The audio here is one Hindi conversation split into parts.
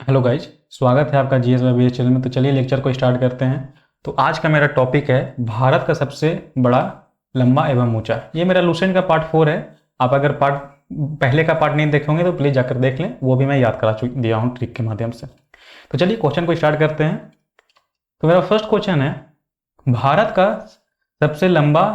हेलो गाइज, स्वागत है आपका जीएस बाय चैनल में। तो चलिए लेक्चर को स्टार्ट करते हैं। तो आज का मेरा टॉपिक है भारत का सबसे बड़ा, लंबा एवं ऊंचा। ये मेरा लुसेंट का पार्ट 4 है। आप अगर पहले का पार्ट नहीं देखे होंगे तो प्लीज़ जाकर देख लें, वो भी मैं याद करा दिया हूँ ट्रिक के माध्यम से। तो चलिए क्वेश्चन को स्टार्ट करते हैं। तो मेरा फर्स्ट क्वेश्चन है, भारत का सबसे लंबा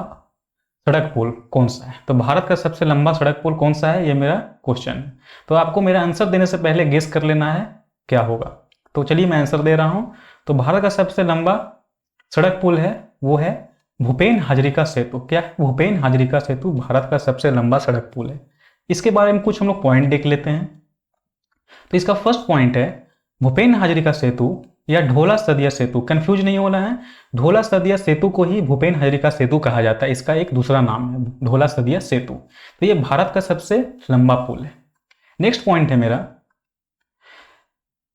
सड़क पुल कौन सा है? तो भारत का सबसे लंबा सड़क पुल कौन सा है, ये मेरा क्वेश्चन है। तो आपको मेरा आंसर देने से पहले गेस कर लेना है क्या होगा। तो चलिए मैं आंसर दे रहा हूं। तो भारत का सबसे लंबा सड़क पुल है वो है भूपेन हाजरिका सेतु। क्या है? भूपेन हाजरिका सेतु भारत का सबसे लंबा सड़क पुल है। इसके बारे में कुछ हम लोग पॉइंट देख लेते हैं। तो इसका फर्स्ट पॉइंट है भूपेन हाजरिका सेतु या ढोला सदिया सेतु। कंफ्यूज नहीं होना है, ढोला सदिया सेतु को ही भूपेन हाजरिका सेतु कहा जाता है। इसका एक दूसरा नाम है ढोला सदिया सेतु। तो ये भारत का सबसे लंबा पुल है। नेक्स्ट पॉइंट है मेरा,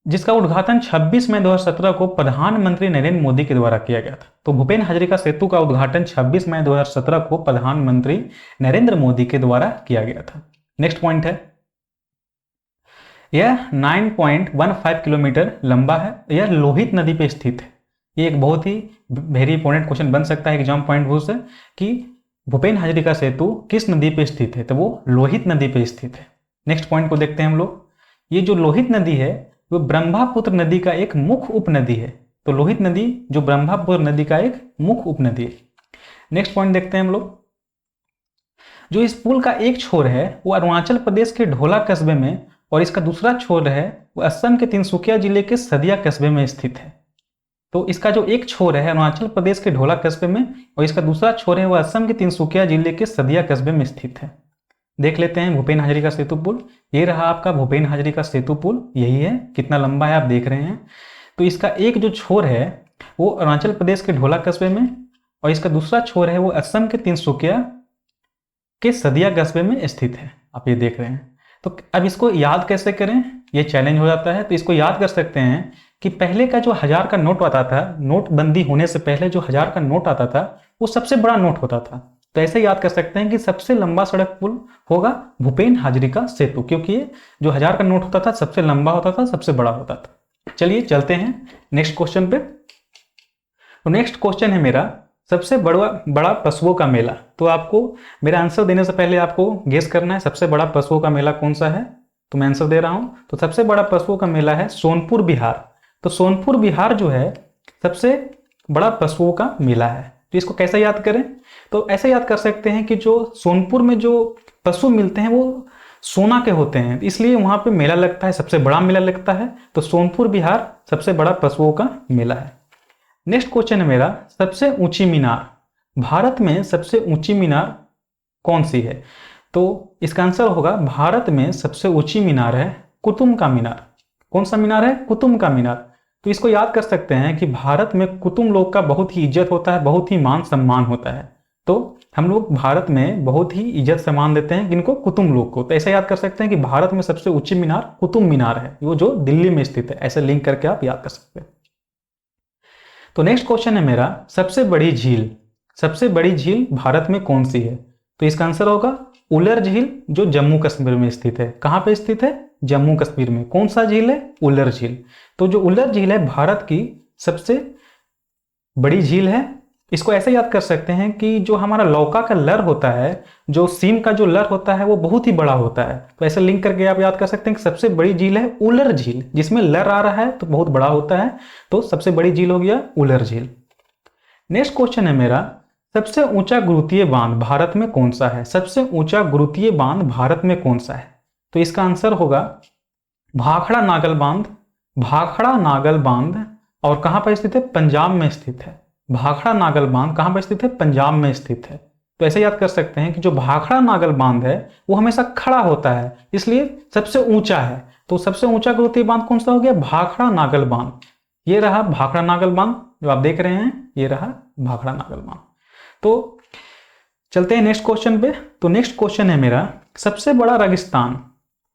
जिसका उद्घाटन 26 मई 2017 को प्रधानमंत्री नरेंद्र मोदी के द्वारा किया गया था। तो भूपेन हाजरिका सेतु का उद्घाटन 26 मई 2017 को प्रधानमंत्री नरेंद्र मोदी के द्वारा किया गया था। नेक्स्ट पॉइंट है, यह 9.15 किलोमीटर लंबा है। यह लोहित नदी पे स्थित है। ये एक बहुत ही वेरी इंपॉर्टेंट क्वेश्चन बन सकता है एग्जाम पॉइंट व्यू से कि भूपेन हाजरिका सेतु किस नदी पे स्थित है। तो वो लोहित नदी पे स्थित है। नेक्स्ट पॉइंट को देखते हैं हम लोग। ये जो लोहित नदी है वो ब्रह्मपुत्र नदी का एक मुख्य उपनदी है। तो लोहित नदी जो ब्रह्मपुत्र नदी का एक मुख्य उपनदी है। नेक्स्ट पॉइंट देखते हैं हम लोग। जो इस पुल का एक छोर है वो अरुणाचल प्रदेश के ढोला कस्बे में और इसका दूसरा छोर है वो असम के तिनसुकिया जिले के सदिया कस्बे में स्थित है। तो इसका जो एक छोर है अरुणाचल प्रदेश के ढोला कस्बे में और इसका दूसरा छोर है वो असम के तिनसुकिया जिले के सदिया कस्बे में स्थित है। देख लेते हैं भूपेन हाजरिका सेतु पुल। ये रहा आपका भूपेन हाजरिका सेतु पुल, यही है। कितना लंबा है आप देख रहे हैं। तो इसका एक जो छोर है वो अरुणाचल प्रदेश के ढोला कस्बे में और इसका दूसरा छोर है वो असम के तिनसुकिया के सदिया कस्बे में स्थित है। आप ये देख रहे हैं। तो अब इसको याद कैसे करें, ये चैलेंज हो जाता है। तो इसको याद कर सकते हैं कि पहले का जो 1000 का नोट आता था, नोटबंदी होने से पहले जो 1000 का नोट आता था वो सबसे बड़ा नोट होता था। तो ऐसे याद कर सकते हैं कि सबसे लंबा सड़क पुल होगा भूपेन हाजरिका सेतु, क्योंकि ये जो 1000 का नोट होता था सबसे लंबा होता था, सबसे बड़ा होता था। चलिए चलते हैं नेक्स्ट क्वेश्चन पे। तो नेक्स्ट क्वेश्चन है मेरा, सबसे बड़ा पशुओं का मेला। तो आपको मेरा आंसर देने से पहले आपको गेस करना है सबसे बड़ा पशुओं का मेला कौन सा है। तो मैं आंसर दे रहा हूं। तो सबसे बड़ा पशुओं का मेला है सोनपुर बिहार। तो सोनपुर बिहार जो है सबसे बड़ा पशुओं का मेला है। तो इसको कैसे याद करें? तो ऐसे याद कर सकते हैं कि जो सोनपुर में जो पशु मिलते हैं वो सोना के होते हैं, इसलिए वहां पे मेला लगता है, सबसे बड़ा मेला लगता है। तो सोनपुर बिहार सबसे बड़ा पशुओं का मेला है। नेक्स्ट क्वेश्चन है मेरा, सबसे ऊंची मीनार। भारत में सबसे ऊंची मीनार कौन सी है? तो इसका आंसर होगा भारत में सबसे ऊंची मीनार है कुतुब का मीनार। कौन सा मीनार है? कुतुब का मीनार। तो इसको याद कर सकते हैं कि भारत में कुतुब लोग का बहुत ही इज्जत होता है, बहुत ही मान सम्मान होता है। तो हम लोग भारत में बहुत ही इज्जत सम्मान देते हैं किनको? कुतुब लोग को। तो ऐसे याद कर सकते हैं कि भारत में सबसे ऊंची मीनार कुतुब मीनार है, वो जो दिल्ली में स्थित है। ऐसे लिंक करके आप याद कर सकते हैं। तो नेक्स्ट क्वेश्चन है मेरा, सबसे बड़ी झील। सबसे बड़ी झील भारत में कौन सी है? तो इसका आंसर होगा उलर झील, जो जम्मू कश्मीर में स्थित है। कहां पे स्थित है? जम्मू कश्मीर में। कौन सा झील है? उलर झील। तो जो उलर झील है भारत की सबसे बड़ी झील है। इसको ऐसे याद कर सकते हैं कि जो हमारा लौका का लर होता है, जो सीम का जो लर होता है वो बहुत ही बड़ा होता है। तो ऐसे लिंक करके आप याद कर सकते हैं कि सबसे बड़ी झील है उलर झील, जिसमें लर आ रहा है तो बहुत बड़ा होता है। तो सबसे बड़ी झील हो गया उलर झील। नेक्स्ट क्वेश्चन है मेरा, सबसे ऊंचा गुरुत्वीय बांध भारत में कौन सा है? सबसे ऊंचा गुरुत्वीय बांध भारत में कौन सा है? तो इसका आंसर होगा भाखड़ा नागल बांध। भाखड़ा नागल बांध और कहां पर स्थित है? पंजाब में स्थित है। भाखड़ा नागल बांध कहां पर स्थित है? पंजाब में स्थित है। तो ऐसे याद कर सकते हैं कि जो भाखड़ा नागल बांध है वो हमेशा खड़ा होता है, इसलिए सबसे ऊंचा है। तो सबसे ऊंचा गुरुत्वीय बांध कौन सा हो गया? भाखड़ा नागल बांध। ये रहा भाखड़ा नागल बांध जो आप देख रहे हैं, ये रहा भाखड़ा नागल बांध। तो चलते हैं नेक्स्ट क्वेश्चन पे। तो नेक्स्ट क्वेश्चन है मेरा, सबसे बड़ा रेगिस्तान।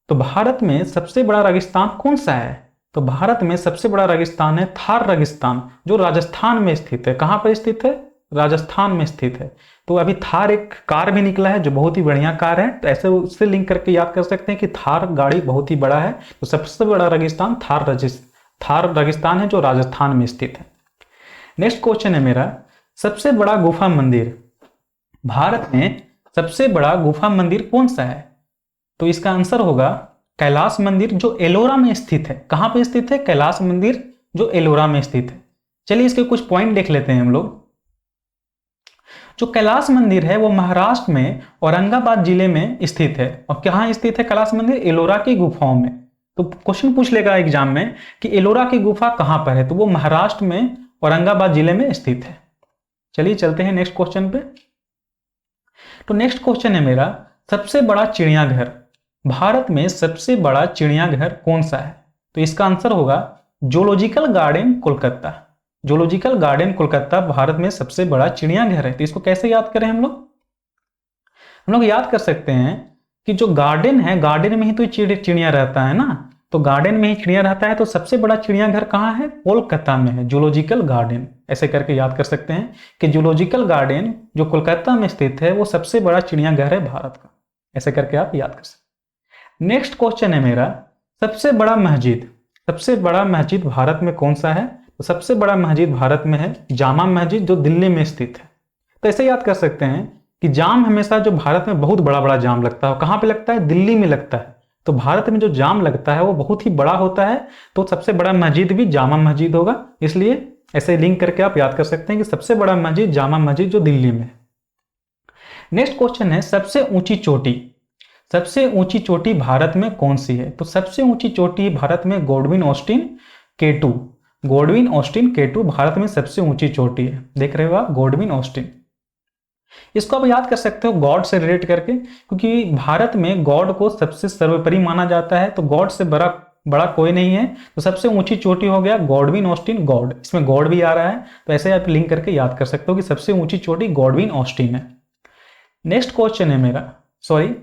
तो भारत में सबसे बड़ा रेगिस्तान कौन सा है? तो भारत में सबसे बड़ा रेगिस्तान है थार रेगिस्तान, जो राजस्थान में स्थित है। कहां पर स्थित है? राजस्थान में स्थित है। तो अभी थार एक कार भी निकला है जो बहुत ही बढ़िया कार है, तो ऐसे उससे लिंक करके याद कर सकते हैं कि थार गाड़ी बहुत ही बड़ा है। तो सबसे बड़ा रेगिस्तान थार रेगिस्तान है जो राजस्थान में स्थित है। नेक्स्ट क्वेश्चन है मेरा, सबसे बड़ा गुफा मंदिर, भारत में सबसे बड़ा गुफा मंदिर कौन सा है? तो इसका आंसर होगा कैलाश मंदिर जो एलोरा में स्थित है। कहां पे स्थित है? कैलाश मंदिर जो एलोरा में स्थित है। चलिए इसके कुछ पॉइंट देख लेते हैं हम लोग। जो कैलाश मंदिर है वो महाराष्ट्र में औरंगाबाद जिले में स्थित है। और कहां स्थित है कैलाश मंदिर? एलोरा की गुफाओं में। तो क्वेश्चन पूछ लेगा एग्जाम में कि एलोरा की गुफा कहां पर है, तो वो महाराष्ट्र में औरंगाबाद जिले में स्थित है। चलिए चलते हैं नेक्स्ट क्वेश्चन पे। तो नेक्स्ट क्वेश्चन है मेरा, सबसे बड़ा चिड़ियाघर, भारत में सबसे बड़ा चिड़ियाघर कौन सा है? तो इसका आंसर होगा zoological garden Kolkata. Zoological garden Kolkata Bharat में सबसे बड़ा चिड़ियाघर है। तो इसको कैसे याद करें हम लोग याद कर सकते हैं कि जो गार्डन है, गार्डन में ही तो चिड़िया रहता है ना, तो गार्डन में ही चिड़िया रहता है, तो सबसे बड़ा चिड़ियाघर कहाँ है? कोलकाता में है, जूलॉजिकल गार्डन। ऐसे करके याद कर सकते हैं कि जूलॉजिकल गार्डन जो कोलकाता में स्थित है वो सबसे बड़ा चिड़ियाघर है भारत का। ऐसे करके आप याद कर सकते हैं। नेक्स्ट क्वेश्चन है मेरा, सबसे बड़ा मस्जिद, सबसे बड़ा मस्जिद भारत में कौन सा है? तो सबसे बड़ा मस्जिद भारत में है जामा मस्जिद जो दिल्ली में स्थित है। तो ऐसे याद कर सकते हैं कि जाम हमेशा जो भारत में बहुत बड़ा बड़ा जाम लगता है, कहाँ पे लगता है? दिल्ली में लगता है। तो भारत में जो जाम लगता है वो बहुत ही बड़ा होता है, तो सबसे बड़ा मस्जिद भी जामा मस्जिद होगा। इसलिए ऐसे लिंक करके आप याद कर सकते हैं कि सबसे बड़ा मस्जिद जामा मस्जिद जो दिल्ली में है। नेक्स्ट क्वेश्चन है, सबसे ऊंची चोटी, सबसे ऊंची चोटी भारत में कौन सी है? तो सबसे ऊंची चोटी भारत में Godwin Austen K2, Godwin Austen K2 Bharat में सबसे ऊंची चोटी है। देख रहे हो आप, गॉडविन ऑस्टिन। इसको आप याद कर सकते हो गॉड से रिलेट करके, क्योंकि भारत में गॉड को सबसे सर्वोपरि माना जाता है, तो गॉड से बड़ा कोई नहीं है। तो सबसे ऊंची चोटी हो गया गॉडविन ऑस्टिन, गॉड, इसमें गॉड भी आ रहा है, तो ऐसे आप लिंक करके याद कर सकते हो कि सबसे ऊंची चोटी गॉडविन ऑस्टिन है। नेक्स्ट क्वेश्चन है मेरा, सॉरी,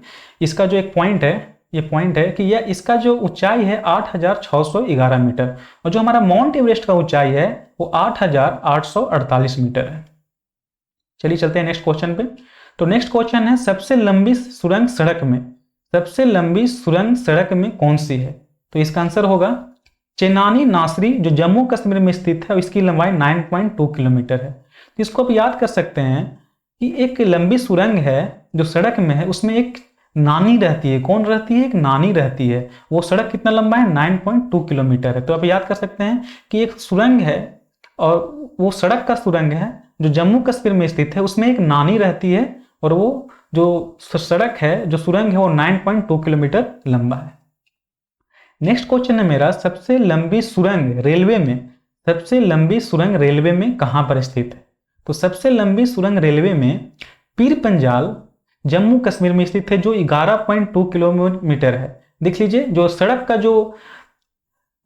इसका जो एक पॉइंट है, ये पॉइंट है कि यह इसका जो ऊंचाई है 8611 मीटर, और जो हमारा माउंट एवरेस्ट का ऊंचाई है वो 8848 मीटर है। चलिए चलते हैं नेक्स्ट क्वेश्चन पे। तो नेक्स्ट क्वेश्चन है, सबसे लंबी सुरंग सड़क में, सबसे लंबी सुरंग सड़क में कौन सी है? तो इसका आंसर होगा चेनानी नासरी जो जम्मू कश्मीर में स्थित है, इसकी लंबाई 9.2 किलोमीटर है। तो इसको आप याद कर सकते हैं कि एक लंबी सुरंग है जो सड़क में है, उसमें एक नानी रहती है। कौन रहती है? एक नानी रहती है। वो सड़क कितना लंबा है? 9.2 किलोमीटर है। तो आप याद कर सकते हैं कि एक सुरंग है और वो सड़क का सुरंग है जो जम्मू कश्मीर में स्थित है, उसमें एक नानी रहती है, और वो जो सड़क है, जो सुरंग है, वो 9.2 किलोमीटर लंबा है। नेक्स्ट क्वेश्चन है मेरा, सबसे लंबी सुरंग रेलवे में, सबसे लंबी सुरंग रेलवे में कहां पर स्थित है? तो सबसे लंबी सुरंग रेलवे में पीर पंजाल जम्मू कश्मीर में स्थित है जो 11.2 किलोमीटर है। देख लीजिए, जो सड़क का जो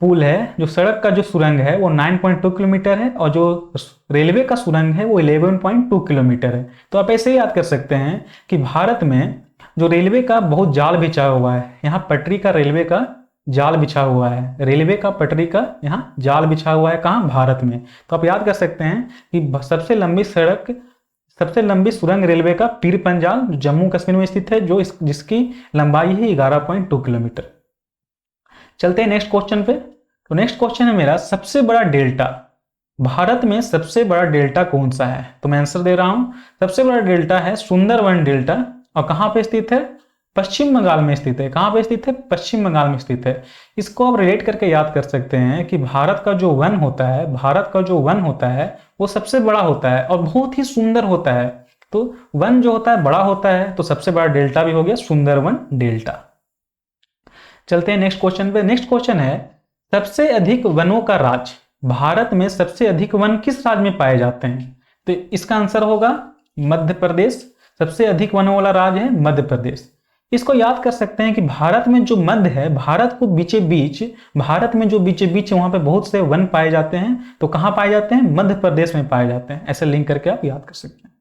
पुल है, जो सड़क का जो सुरंग है वो 9.2 किलोमीटर है, और जो रेलवे का सुरंग है वो 11.2 किलोमीटर है। तो आप ऐसे याद कर सकते हैं कि भारत में जो रेलवे का बहुत जाल बिछा हुआ है, यहाँ पटरी का रेलवे का जाल बिछा हुआ है, रेलवे का पटरी का यहाँ जाल बिछा हुआ है, कहाँ? भारत में। तो आप याद कर सकते हैं कि सबसे लंबी सड़क, सबसे लंबी सुरंग रेलवे का पीर पंजाल जम्मू कश्मीर में स्थित है, जो जिसकी लंबाई है 11.2 किलोमीटर। चलते हैं नेक्स्ट क्वेश्चन पे। तो नेक्स्ट क्वेश्चन है मेरा, सबसे बड़ा डेल्टा, भारत में सबसे बड़ा डेल्टा कौन सा है? तो मैं आंसर दे रहा हूं, सबसे बड़ा डेल्टा है सुंदरवन डेल्टा, और कहां पे स्थित है? पश्चिम बंगाल में स्थित है। कहां पे स्थित है? पश्चिम बंगाल में स्थित है। इसको आप रिलेट करके याद कर सकते हैं कि भारत का जो वन होता है, भारत का जो वन होता है वो सबसे बड़ा होता है और बहुत ही सुंदर होता है। तो वन जो होता है बड़ा होता है, तो सबसे बड़ा डेल्टा भी हो गया सुंदरवन डेल्टा। चलते हैं नेक्स्ट क्वेश्चन पे। नेक्स्ट क्वेश्चन है, सबसे अधिक वनों का राज्य, भारत में सबसे अधिक वन किस राज्य में पाए जाते हैं? तो इसका आंसर होगा मध्य प्रदेश। सबसे अधिक वनों वाला राज्य है मध्य प्रदेश। इसको याद कर सकते हैं कि भारत में जो मध्य है, भारत को बीचे बीच, भारत में जो बीचे बीच है वहां पे बहुत से वन पाए जाते हैं। तो कहां पाए जाते हैं? मध्य प्रदेश में पाए जाते हैं। ऐसे लिंक करके आप याद कर सकते हैं।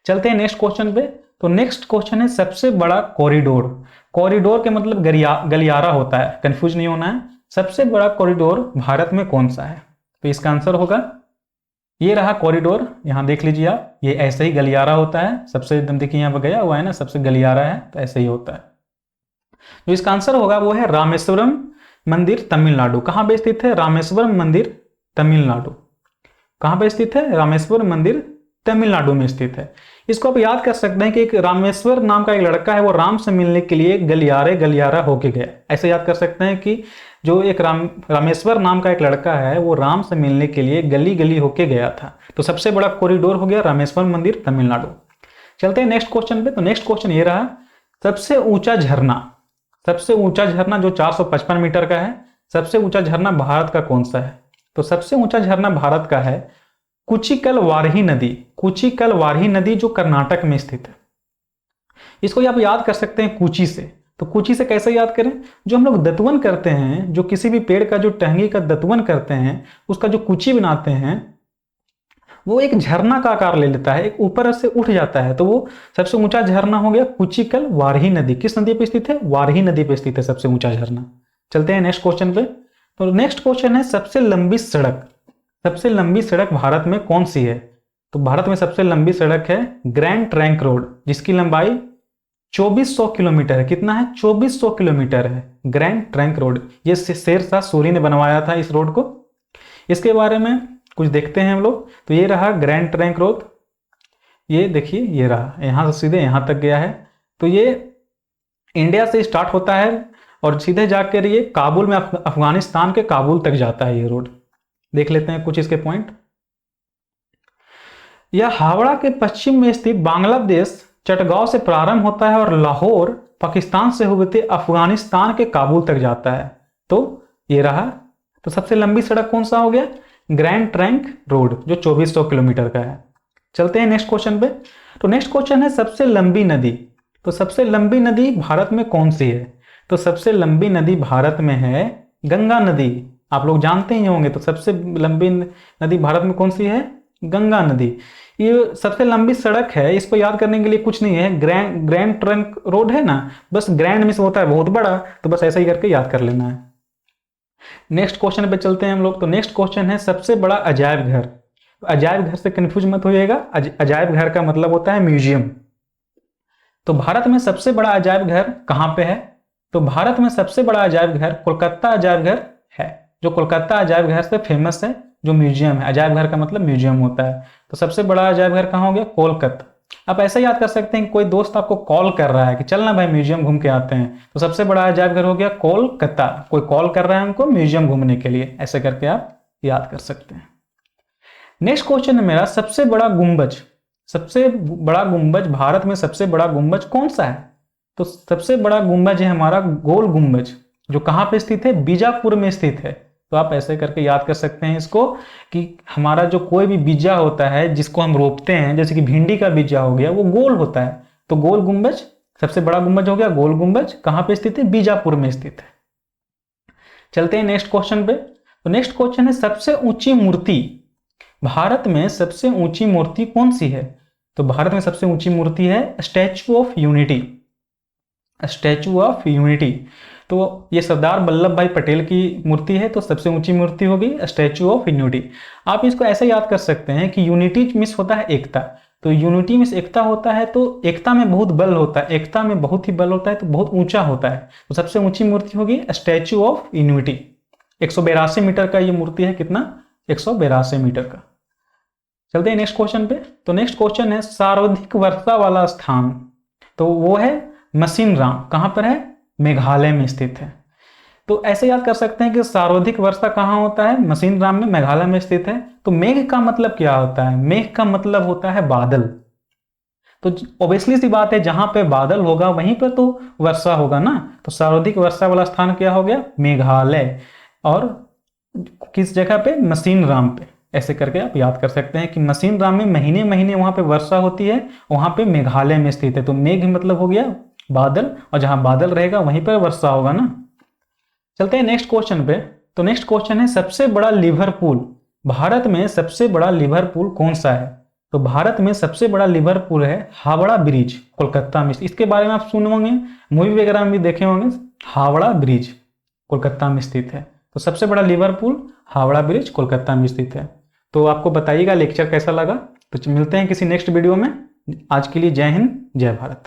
चलते हैं नेक्स्ट क्वेश्चन पे। तो नेक्स्ट क्वेश्चन है, सबसे बड़ा कॉरिडोर, कॉरिडोर के मतलब गलियारा होता है, कंफ्यूज नहीं होना है। सबसे बड़ा कॉरिडोर भारत में कौन सा है? तो इसका आंसर होगा ये रहा कॉरिडोर, यहाँ देख लीजिए आप, ये ऐसे ही गलियारा होता है, सबसे एकदम देखिए यहाँ पर गया हुआ है ना, सबसे गलियारा है, तो ऐसे ही होता है। जो इसका आंसर होगा वो है रामेश्वरम मंदिर तमिलनाडु। कहाँ पे स्थित है? रामेश्वरम मंदिर तमिलनाडु। कहाँ पे स्थित है? रामेश्वर मंदिर तमिलनाडु में स्थित है। इसको आप याद कर सकते हैं कि एक रामेश्वर नाम का एक लड़का है, वो राम से मिलने के लिए गलियारा होके गया। ऐसे याद कर सकते हैं कि जो एक रामेश्वर नाम का एक लड़का है, वो राम से मिलने के लिए गली गली होके गया था। तो सबसे बड़ा कॉरिडोर हो गया रामेश्वर मंदिर तमिलनाडु। चलते हैं नेक्स्ट क्वेश्चन पे। तो नेक्स्ट क्वेश्चन ये रहा, सबसे ऊंचा झरना, सबसे ऊंचा झरना जो 455 मीटर का है, सबसे ऊंचा झरना भारत का कौन सा है? तो सबसे ऊंचा झरना भारत का है कुचिकल वारही नदी। कुचिकल वारही नदी जो कर्नाटक में स्थित है। इसको आप याद कर सकते हैं कुची से। तो कुची से कैसे याद करें? जो हम लोग दतवन करते हैं, जो किसी भी पेड़ का जो टहनी का दतवन करते हैं, उसका जो कुची बनाते हैं, वो एक झरना का आकार ले लेता है, एक ऊपर से उठ जाता है। तो वो सबसे ऊंचा झरना हो गया कुचिकल वारही नदी। किस नदी पे स्थित है? वारही नदी पे स्थित है सबसे ऊंचा झरना। चलते हैं नेक्स्ट क्वेश्चन पे। तो नेक्स्ट क्वेश्चन है, सबसे लंबी सड़क, सबसे लंबी सड़क भारत में कौन सी है? तो भारत में सबसे लंबी सड़क है ग्रैंड ट्रंक रोड, जिसकी लंबाई 2400 किलोमीटर है। कितना है? 2400 किलोमीटर है ग्रैंड ट्रंक रोड। ये शेरशाह सूरी ने बनवाया था इस रोड को। इसके बारे में कुछ देखते हैं हम लोग। तो ये रहा ग्रैंड ट्रंक रोड, ये देखिए ये रहा, यहां से सीधे यहां तक गया है। तो ये इंडिया से स्टार्ट होता है और सीधे जाकर ये काबुल में, अफगानिस्तान के काबुल तक जाता है ये रोड। देख लेते हैं कुछ इसके पॉइंट। यह हावड़ा के पश्चिम में स्थित बांग्लादेश चटगांव से प्रारंभ होता है और लाहौर पाकिस्तान से होते अफगानिस्तान के काबुल तक जाता है। तो ये रहा। तो सबसे लंबी सड़क कौन सा हो गया? ग्रैंड ट्रंक रोड, जो 2400 किलोमीटर का है। चलते हैं नेक्स्ट क्वेश्चन पे। तो नेक्स्ट क्वेश्चन है, सबसे लंबी नदी। तो सबसे लंबी नदी भारत में कौन सी है? तो सबसे लंबी नदी भारत में है गंगा नदी। आप लोग जानते ही होंगे। तो सबसे लंबी नदी भारत में कौन सी है? गंगा नदी। ये सबसे लंबी सड़क है, इसको याद करने के लिए कुछ नहीं है, ग्रैंड ट्रंक रोड है ना, बस ग्रैंड में से होता है बहुत बड़ा, तो बस ऐसा ही करके याद कर लेना है। नेक्स्ट क्वेश्चन पे चलते हैं हम लोग। तो नेक्स्ट क्वेश्चन है, सबसे बड़ा अजायब घर। अजायब घर से कंफ्यूज मत होइएगा, अजायब घर का मतलब होता है म्यूजियम। तो भारत में सबसे बड़ा अजायब घर कहां पे है? तो भारत में सबसे बड़ा अजायब घर कोलकाता अजायब घर है, जो कोलकाता अजायब घर से फेमस है, जो म्यूजियम है। अजायब घर का मतलब म्यूजियम होता है। तो सबसे बड़ा अजायब घर कहाँ हो गया? कोलकाता। आप ऐसा याद कर सकते हैं कि कोई दोस्त आपको कॉल कर रहा है कि चल ना भाई म्यूजियम घूम के आते हैं, तो सबसे बड़ा अजायब घर हो गया कोलकाता। कोई कॉल कर रहा है हमको म्यूजियम घूमने के लिए, ऐसे करके आप याद कर सकते हैं। नेक्स्ट क्वेश्चन है मेरा, सबसे बड़ा गुंबज। सबसे बड़ा गुंबज, भारत में सबसे बड़ा गुंबज कौन सा है? तो सबसे बड़ा गुंबज है हमारा गोल गुंबज, जो कहाँ पे स्थित है? बीजापुर में स्थित है। तो आप ऐसे करके याद कर सकते हैं इसको कि हमारा जो कोई भी बीजा होता है जिसको हम रोपते हैं, जैसे कि भिंडी का बीजा हो गया, वो गोल होता है। तो गोल गुंबज सबसे बड़ा गुंबज हो गया गोल गुंबज। कहाँ पे स्थित है? बीजापुर में स्थित है। चलते हैं नेक्स्ट क्वेश्चन पे। तो नेक्स्ट क्वेश्चन है, सबसे ऊंची मूर्ति। भारत में सबसे ऊंची मूर्ति कौन सी है? तो भारत में सबसे ऊंची मूर्ति है statue of unity. Statue of unity. तो ये सरदार वल्लभ भाई पटेल की मूर्ति है, तो सबसे ऊंची मूर्ति होगी स्टैचू ऑफ यूनिटी। आप इसको ऐसे याद कर सकते हैं कि यूनिटी मीन्स होता है एकता। तो यूनिटी मीन्स एकता होता है, तो एकता में बहुत बल होता है, एकता में बहुत ही बल होता है, तो बहुत ऊंचा होता है। तो सबसे ऊंची मूर्ति होगी स्टैचू ऑफ यूनिटी। 182 मीटर का ये मूर्ति है। कितना? 182 मीटर का। चलते हैं नेक्स्ट क्वेश्चन पे। तो नेक्स्ट क्वेश्चन है, सर्वाधिक वर्षा वाला स्थान। तो वो है मसीनराम। कहां पर है? मेघालय में स्थित है। तो ऐसे याद कर सकते हैं कि सर्वाधिक वर्षा कहां होता है? मसीनराम में, मेघालय में स्थित है। तो मेघ का मतलब क्या होता है? मेघ का मतलब होता है बादल। तो ऑब्वियसली सी बात है, जहां पे बादल होगा वहीं पर तो वर्षा होगा ना। तो सर्वाधिक वर्षा वाला स्थान क्या हो गया? मेघालय। और किस जगह पे? मसीनराम पे। ऐसे करके आप याद कर सकते हैं कि मसीनराम में महीने महीने वहां पे वर्षा होती है, वहां पे मेघालय में स्थित है। तो मेघ मतलब हो गया बादल, और जहां बादल रहेगा वहीं पर वर्षा होगा ना। चलते हैं नेक्स्ट क्वेश्चन पे। तो नेक्स्ट क्वेश्चन है, सबसे बड़ा लिवरपूल। भारत में सबसे बड़ा लिवरपूल कौन सा है? तो भारत में सबसे बड़ा लिवरपूल है हावड़ा ब्रिज, कोलकाता में। इसके बारे में आप सुने होंगे, मूवी वगैरह में भी देखे होंगे। हावड़ा ब्रिज कोलकाता में स्थित है। तो सबसे बड़ा लिवरपूल हावड़ा ब्रिज कोलकाता में स्थित है। तो आपको बताइएगा लेक्चर कैसा लगा। तो मिलते हैं किसी नेक्स्ट वीडियो में। आज के लिए जय हिंद, जय भारत।